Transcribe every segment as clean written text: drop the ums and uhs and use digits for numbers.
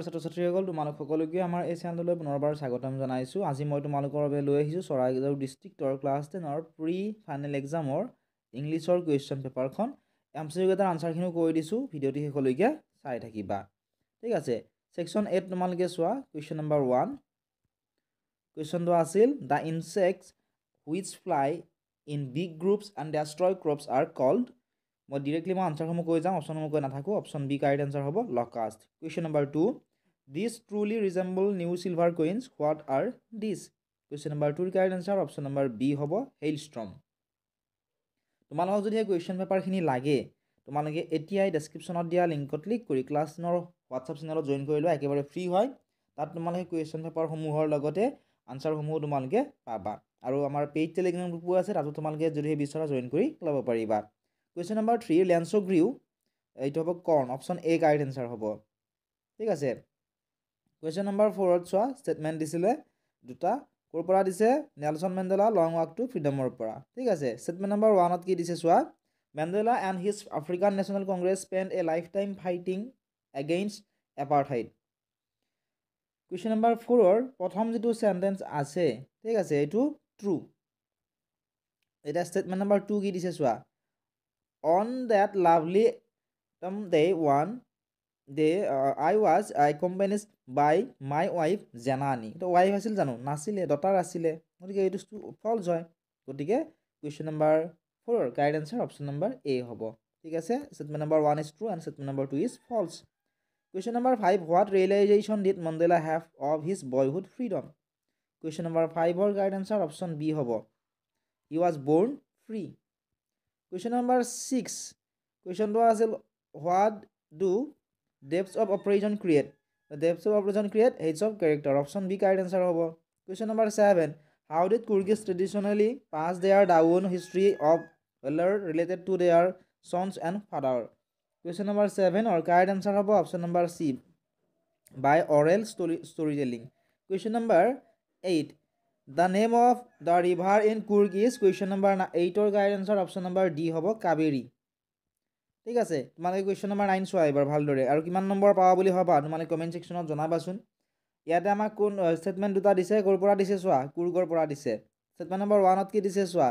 শ্ৰেণীৰ ছাত্ৰ-ছাত্ৰীসকল তোমালোক সকলোকে আমাৰ এই চেনেললৈ পুনৰবাৰ স্বাগতম জনাইছোঁ। আজি মই তোমালোকৰ বাবে লৈ আহিছোঁ চৰাইদেউ ডিষ্ট্ৰিক্টৰ ক্লাছ 10ৰ প্ৰি ফাইনেল এক্সামৰ ইংলিছৰ কুৱেশ্যন পেপাৰখন। MCQ কেইটাৰ আনচাৰখিনিও কৈ দিছোঁ, ভিডিঅ'টি শেষলৈকে চাই থাকিবা। ঠিক আছে, ছেকশ্যন 8 তোমালোকে চোৱা। কুৱেশ্যন নম্বৰ 1 কুৱেশ্যনটো আছিল the insects which fly in big groups and destroy crops are called. মই ডিৰেক্টলি আনচাৰসমূহ কৈ যাওঁ, অপশ্যনসমূহ কৈ নাথাকোঁ। অপশ্যন বি কাৰেক্ট এনচাৰ হ'ব locust. Question number 2 this truly resemble new silver queens, what are this. Question number 2 correct answer option number B হ'ব hailstorm. তোমালোকক যদি এই কুৱেশ্যন পেপাৰখিনি লাগে, তোমালোকে এতিয়াই ডেছক্ৰিপশ্যনত দিয়া লিংকত ক্লিক কৰি ক্লাছ 10ৰ হোৱাটছআপ চেনেলত জইন কৰি লোৱা, একেবাৰে ফ্ৰী হয়। তাত তোমালোকে কুৱেশ্যন পেপাৰসমূহৰ লগতে আনচাৰসমূহ তোমালোকে পাবা। আৰু আমাৰ পেইড টেলিগ্ৰাম গ্ৰুপো আছে, তাতো তোমালোকে যদি বিচৰা জইন কৰি ল'ব পাৰিবা। কুৱেশ্যন নম্বৰ 3 লেন্সো গ্ৰিউ, এইটো হ'ব কৰ্ণ, অপশ্যন এ কাৰেক্ট এনচাৰ হ'ব। ঠিক আছে, কুৱেশ্যন নম্বৰ 4ত চোৱা, ষ্টেটমেণ্ট দিছিলে দুটা, ক'ৰ পৰা দিছে? Nelson Mandela long walk to ফ্ৰীডমৰ পৰা। ঠিক আছে, ষ্টেটমেণ্ট নম্বৰ 1ত কি দিছে চোৱা, Mandela and his African National Congress spend a lifetime fighting against apartheid. Question number 4ৰ প্ৰথম যিটো চেণ্টেন্স আছে, ঠিক আছে, এইটো ট্ৰু। এতিয়া ষ্টেটমেণ্ট নম্বৰ 2 কি দিছে চোৱা, on that lovely day I was accompanied by my wife জেনানী। তো ৱাইফ আছিল জানো? নাছিলে, ডটাৰ আছিলে, গতিকে এইটো ফলছ হয়। গতিকে কুৱেশ্যন নম্বৰ 4ৰ correct answer option number A হ'ব। ঠিক আছে, statement number 1 is true and statement number 2 is false. Question number 5 what realisation did Mandela have of his boyhood freedom. Question number 5ৰ কাৰেক্ট এনচাৰ অপশ্যন বি হ'ব, he was born free. Question number 6 কুৱেশ্যনটো আছিল what do depths of oppression create. Depths of oppression create heights of character, option B correct answer হ'ব। Question number 7 how did Coorgis traditionally pass their down history of valour related to their sons and father. Question number 7ৰ correct answer হ'ব option number C by oral storytelling. Question number 8 the name of the river in Coorg is. Question number 8ৰ correct answer option number D হ'ব কাবেৰী। ঠিক আছে, তোমালোকে question number 9 চোৱা এবাৰ ভালদৰে, আৰু কিমান নম্বৰ পাবা বুলি ভাবা তোমালোকে কমেণ্ট ছেকশ্যনত জনাবাচোন। ইয়াতে আমাক কোন ষ্টেটমেণ্ট দুটা দিছে, ক'ৰ পৰা দিছে চোৱা, কুৰ্গৰ পৰা দিছে। ষ্টেটমেণ্ট নম্বৰ 1ত কি দিছে চোৱা,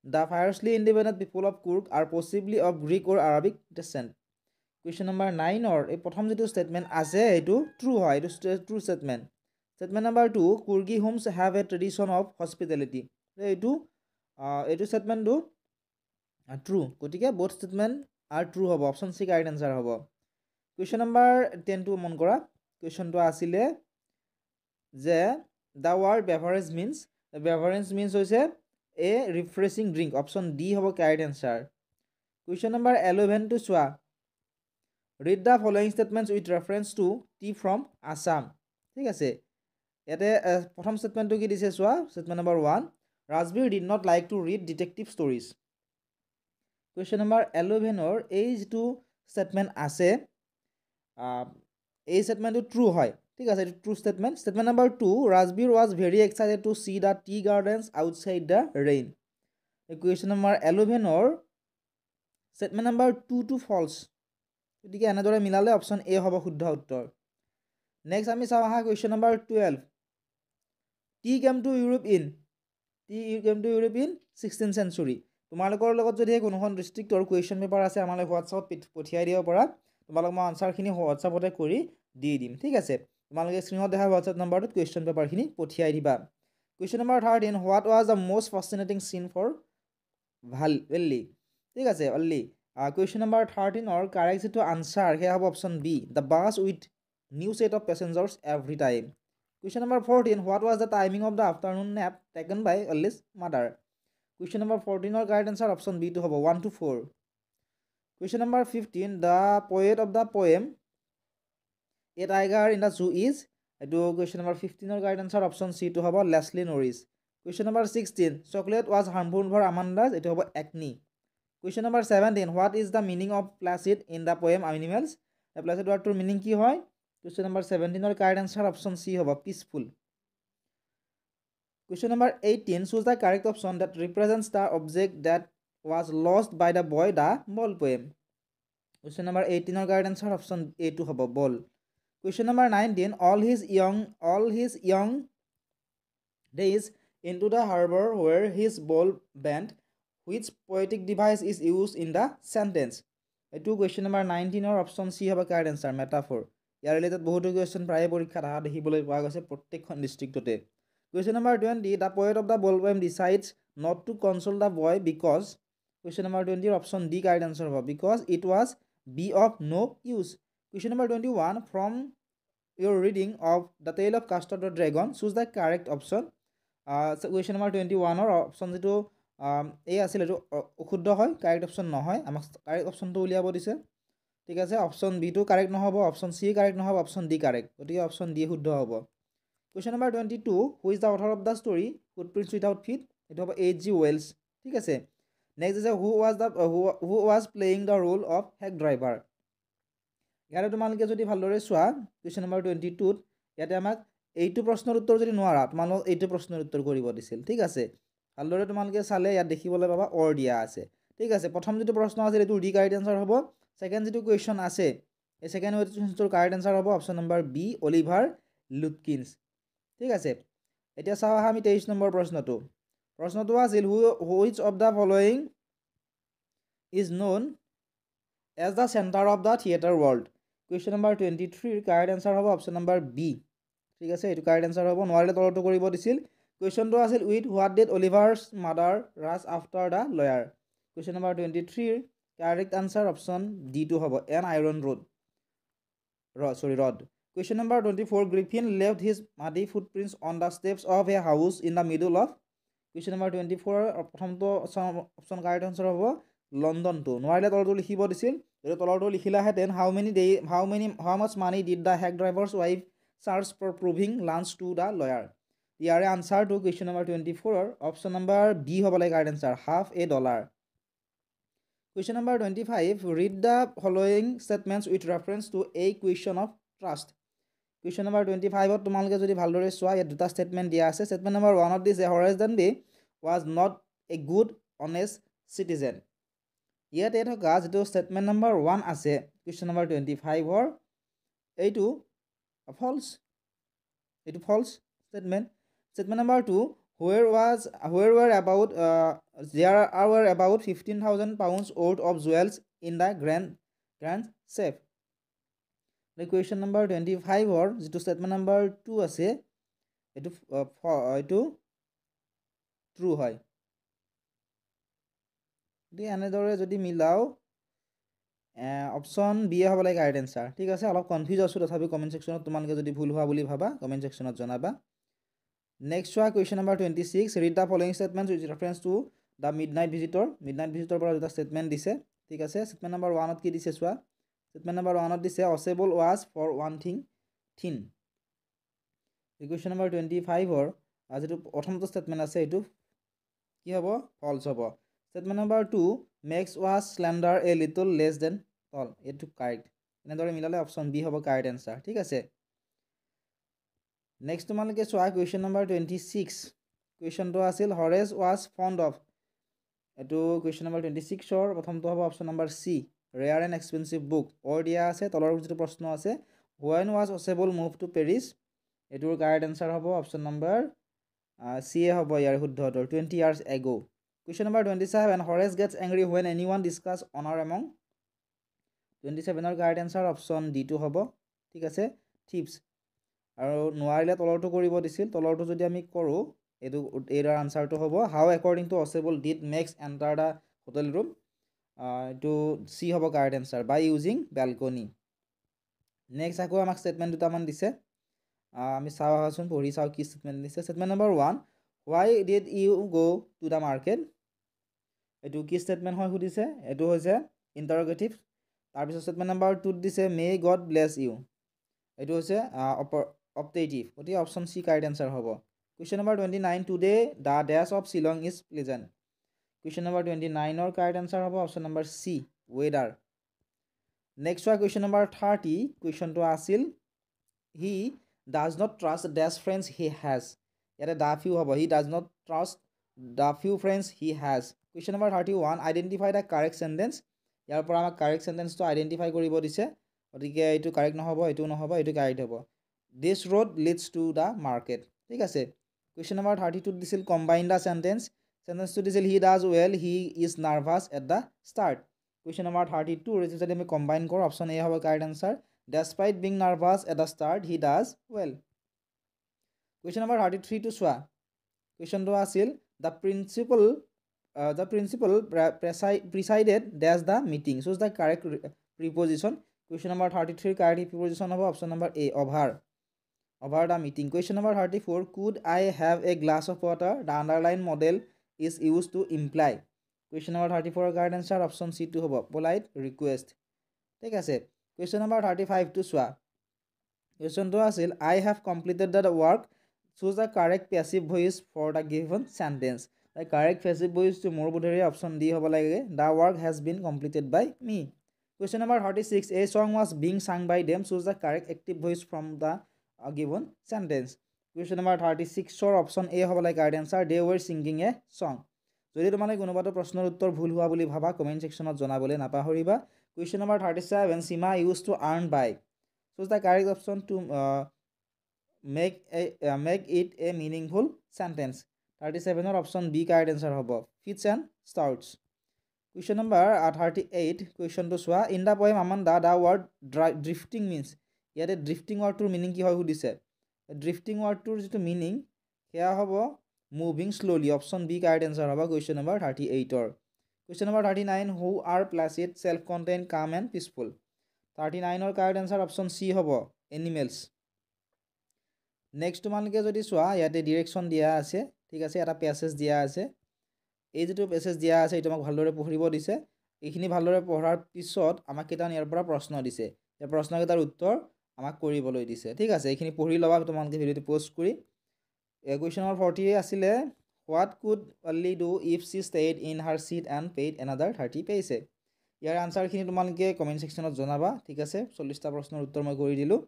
the fiercely independent people of Coorg are possibly of Greek or Arabic descent. Question number 9ৰ এই প্ৰথম যিটো ষ্টেটমেণ্ট আছে সেইটো ট্ৰু হয়, এইটো true statement. Statement number 2 Coorgi homes have a tradition of hospitality, এইটো ষ্টেটমেণ্টটো ট্ৰু। গতিকে বোথ ষ্টেটমেণ্ট আৰ ট্ৰু হ'ব, অপশ্যন চি কাৰেক্ট এনচাৰ হ'ব। কুৱেশ্যন নম্বৰ 10টো মন কৰা, কুৱেশ্যনটো আছিলে যে দ্য ৱাৰ্ড বেভাৰেজ মিনছ, হৈছে a refreshing drink, option D হ'ব কাৰেক্ট এনচাৰ। কুৱেশ্যন নম্বৰ 11টো চোৱা, read the following statements with reference to tea from Assam. ঠিক আছে, ইয়াতে প্ৰথম ষ্টেটমেণ্টটো কি দিছে চোৱা, statement number 1 Rajvir did not like to read detective stories. Question number 11ৰ এই যিটো ষ্টেটমেণ্ট আছে, এই ষ্টেটমেণ্টটো ট্ৰু হয়। ঠিক আছে, এইটো true statement. Statement number 2 Rajvir was very excited to see the tea gardens outside the rain. Question number 11ৰ ষ্টেটমেণ্ট নম্বৰ 2টো ফলছ, গতিকে এনেদৰে মিলালে অপশ্যন এ হ'ব শুদ্ধ উত্তৰ। নেক্সট আমি চাওঁ আহা question number 12 T came to Europe in 16th century। তোমালোকৰ লগত যদি কোনোখন ডিষ্ট্ৰিক্টৰ কুৱেশ্যন পেপাৰ আছে আমালৈ হোৱাটছআপত পঠিয়াই দিব পৰা, তোমালোক মই আনচাৰখিনি হোৱাটছআপতে কৰি দি দিম। ঠিক আছে, তোমালোকে স্ক্ৰীণত দেখা হোৱাটছআপ নম্বৰটোত কুৱেশ্যন পেপাৰখিনি পঠিয়াই দিবা। Question number 13 what was the most fascinating scene for Velli. ঠিক আছে, অনলি। কুৱেশ্যন নম্বৰ 13ৰ কাৰেক্ট যিটো আনচাৰ সেয়া হ'ব option B the bus with new set of passengers every time. Question number 14 what was the timing of the afternoon nap taken by অল্লিছ mother. Question number 14ৰ correct answer option বিটো হ'ব 1 to 4। Question number 15 the poet of the poem a tiger in the zoo is. এইটো question number 15ৰ correct answer option চিটো হ'ব Leslie Norris. Question number 16 chocolate was harmful for Amanda's, এইটো হ'ব একনি। Question number 17 what is the meaning of placid in the poem animals. Placid ৱাৰ্ডটোৰ meaning কি হয়? কুৱেশ্যন নম্বৰ 17ৰ কাৰেক্ট আনচাৰ অপশ্যন চি হ'ব peaceful. Question number 18 choose the correct option that represents the object that was lost by the boy the ball poem. Question number 18ৰ correct answer option এটো হ'ব ball. Question number 19. All his young days into the harbor where his ball bent. Which poetic device is used in the sentence? এইটো question number 19 option C হ'ব correct answer, metaphor. ইয়াৰ related বহুতো question প্ৰায় পৰীক্ষাত অহা দেখিবলৈ পোৱা গৈছে প্ৰত্যেকখন ডিষ্ট্ৰিক্টতে. Question number 20. The poet of the ballroom decides not to console the boy because. Question number 20 option D correct answer হ'ব, because it was be of no use. Question number 21. From your reading of The Tale of Castor the Dragon, choose the correct option. Question number 21 option যেটো এই আছিল এটো অশুদ্ধ হয়, correct option নহয়, আমাক correct অপশনটো উলিয়াব দিছে, ঠিক আছে. অপশন বি টো কারেক্ট নহব, অপশন সি কারেক্ট নহব, অপশন ডি কারেক্ট, গতিকে অপশন ডি শুদ্ধ হ'ব. Question number 22. Who is the author of the story Footprints Without Feet? এটো হ'ব H.G. Wells, ঠিক আছে. Next is who was playing the role of hack driver? ইয়াৰে তোমালোকে যদি ভালদৰে চোৱা question number 22 ইয়াতে আমাক এইটো প্ৰশ্নৰ উত্তৰ যদি নোৱাৰা তোমালোক এইটো প্ৰশ্নৰ উত্তৰ কৰিব দিছিল, ঠিক আছে. ভালদৰে তোমালোকে চালে ইয়াত দেখিবলৈ পাবা অৰ দিয়া আছে, ঠিক আছে. প্ৰথম যেটো প্ৰশ্ন আছে এটো ডি কাৰেক্ট আনসাৰ হ'ব. সেকেন্ড যেটো কোৱেশ্চন আছে এই সেকেন্ড কোৱেশ্চনটোৰ কাৰেক্ট আনসাৰ হ'ব অপশন নম্বৰ বি, অলিভাৰ লুটকিন্স, ঠিক আছে. এতিয়া চাও আমি 23 নম্বৰ প্ৰশ্নটো আছিল which of the following is known as the center of the theater world? Question number 23 correct answer হ'ব অপশন নম্বৰ বি, ঠিক আছে. এটো কাৰেক্ট আনসাৰ হ'ব, নোৱাৰিলে তলটো কৰিব দিছিল. কোৱেশ্চনটো আছিল with what did Oliver's mother rush after the lawyer? Question number 23 correct answer option D টো হ'ব, an iron rod. Question number 24. Griffin left his muddy footprints on the steps of a house in the middle of. Question number 24 প্ৰথমটো option correct answer হ'ব London two, নোৱাৰিলে তলটো লিখিব দিছিল, যদি তলটো লিখিলাহেঁতেন how much money did the hack driver's wife charge for proving lunch to the lawyer? ইয়াৰে answer to question number 24 option number B হ'ব লাগে correct answer, $1/2. Question number 25. Read the following statements with reference to a question of trust. Question number 25 তোমালোকে যদি ভালদৰে চোৱা ইয়াত দুটা statement দিয়া আছে. Statement number 1 of this, Horace Dunby was not a good honest citizen. ইয়াতে থকা যেটো স্টেটমেন্ট নম্বৰ 1 আছে question number 25 এইটো false, statement. Statement number 2, there were about 15,000 pounds worth of jewels in the grand safe. The question number 25 যেটো statement number 2 আছে এটো true হয়. এনেদৰে যদি মিলাও অপশন বি হ'ব লাগে কারেক্ট আনসার, ঠিক আছে. অলপ কনফিউজ আছো তথাপি কমেন্ট সেকশনত তোমালোকে যদি ভুল হোৱা বুলি ভাবা কমেন্ট সেকশনত জনাবা. নেক্সট চোৱা question number 26. Read the following statements with reference to the midnight visitor. পৰা দুটা স্টেটমেন্ট দিছে, ঠিক আছে. statement number 1 কি দিছে চোৱা. statement number 1 দিছে Osable was for one thing thin. question number 25 যেটো প্ৰথমটো স্টেটমেন্ট আছে এটো কি হ'ব, false হ'ব. statement number 2, Max was slender a little less than tall. এটো কারেক্ট, এনেদৰে মিলালে অপশন বি হ'ব কাৰেক্ট আনসাৰ, ঠিক আছে. নেক্সট তোমালোকে চোৱা question number 26. কুৱেশ্যনটো আছিল Horace was fond of. এটো question number 26 প্ৰথমটো হ'ব option number C, rare and expensive book. অৰ দিয়া আছে, তলৰ যেটো প্ৰশ্ন আছে when was Osable moved to Paris? এটোৰ কাৰেক্ট আনসাৰ হ'ব অপশন নম্বৰ সি এ হ'ব ইয়াৰ শুদ্ধ উত্তৰ, 20 years ago. Question number 27. Horace gets angry when anyone discuss honor among. 27 correct answer option D টো হ'ব, ঠিক আছে, thieves. আৰু নোৱাৰিলে তলৰটো কৰিব দিছিল, তলৰটো যদি আমি কৰো এটো এৰ আনসাৰটো হ'ব how according to Osable did Max enter the hotel room? এটো সি হ'ব correct answer, by using balcony. Next আকৌ আমাক স্টেটমেন্ট দুটামান দিছে, আমি চাও আহাচোন পঢ়ি চাও কি স্টেটমেন্ট দিছে. Statement number 1, why did you go to the market? এটো কি স্টেটমেন্ট হয় সুধিছে, এটো হৈছে ইন্টাৰোগেটিভ. তাৰ পিছত স্টেটমেন্ট নম্বৰ 2 দিছে may god bless you. এটো হৈছে অপটেটিভ, গতিকে অপশন সি কারেক্ট আনসার হ'ব. question number 29. Today the dash of Shillong is pleasant. question number 29 correct answer হ'ব অপশন নম্বৰ সি, weather. Next question number 30. কুৱেশ্যনটো আছিল he does not trust dash friends he has. ইয়াতে the few হ'ব, he does not trust the few friends he has. question number 31. Identify the correct sentence. ইয়াৰ পৰা আমাক correct sentence টো identify কৰিব দিছে. গতিকে এইটো কাৰেক্ট নহ'ব, এইটো নহ'ব, এইটো কাৰেক্ট হ'ব। This road leads to the market. ঠিক আছে। কুৱেশ্যন নম্বৰ 32 দিছিল কম্বাইন দ্য চেণ্টেন্স। চেণ্টেন্সটো দিছিল he does well, he is nervous at the start. Question number 32 যদি আমি কম্বাইন কৰোঁ অপশ্যন এ হ'ব correct answer. Despite being nervous at the start he does well. Question number 33টো চোৱা। কুৱেশ্যনটো আছিল the principal presided dash the meeting, choose the correct preposition. Question number 33 correct preposition হ'ব option number A over the meeting. Question number 34 could I have a glass of water, the underline modal is use to imply. Question number 34 correct answer option চিটো হ'ব polite request. ঠিক আছে। Question number 35টো চোৱা। কুৱেশ্যনটো আছিল I have completed the work, choose the correct passive voice for the given sentence. The correct passive ভইচটো মোৰ বোধেৰে অপশ্যন ডি হ'ব লাগে, the work has been completed by me. Question number 36, a song was being sung by them, choose the correct active voice from the given sentence. Question number 36 or option A হ'ব like correct answer, they were singing a song. যদি তোমালোকে কোনোবাটো প্ৰশ্নৰ উত্তৰ ভুল হোৱা বুলি ভাবা কমেন্ট সেকশনত জনাবলৈ নাপাহৰিবা। Question number 37, Sima used to earn by, choose the correct option to make it a meaningful sentence. 37 or option B correct answer হ'ব fits and starts. Question number 38, question to চোৱা। In the poem Amanda the word drifting means, ইয়াতে drifting ৱৰ্ডটোৰ meaning কি হয় সুধিছে। ড্ৰিফটিং ৱৰ্ডটোৰ যিটো meaning সেয়া হ'ব moving slowly, option B correct answer হ'ব কুৱেশ্যন নম্বৰ 38ৰ। Question number 39, who are placid self contain calm and peaceful. 39ৰ কাৰেক্ট এনচাৰ অপশ্যন চি হ'ব এনিমেলছ। নেক্সট তোমালোকে যদি চোৱা ইয়াতে ডিৰেকশ্যন দিয়া আছে। ঠিক আছে, এটা পেছেজ দিয়া আছে। এই যিটো পেছেজ দিয়া আছে এইটো আমাক ভালদৰে পঢ়িব দিছে। এইখিনি ভালদৰে পঢ়াৰ পিছত আমাক কেইটামান ইয়াৰ পৰা প্ৰশ্ন দিছে, এই প্ৰশ্নকেইটাৰ উত্তৰ আমাক কৰিবলৈ দিছে। ঠিক আছে, এইখিনি পঢ়ি ল'বা তোমালোকে ভিডিঅ'টো প'ষ্ট কৰি। কুৱেশ্যন নম্বৰ 40 আছিলে what could only do if she stayed in her seat and paid another 30 pence. ইয়াৰ আনচাৰখিনি তোমালোকে কমেণ্ট ছেকশ্যনত জনাবা। ঠিক আছে, 40টা প্ৰশ্নৰ উত্তৰ মই কৰি দিলোঁ।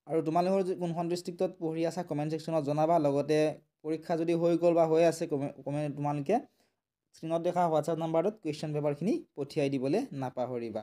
আৰু তোমালোকৰ কোনখন ডিষ্ট্ৰিক্টত পঢ়ি আছা কমেণ্ট ছেকশ্যনত জনাবা। লগতে পৰীক্ষা যদি হৈ গ'ল বা হৈ আছে তোমালোকে স্ক্ৰীণত দেখা হোৱাটছআপ নাম্বাৰটোত কুৱেশ্যন পেপাৰখিনি পঠিয়াই দিবলৈ নাপাহৰিবা।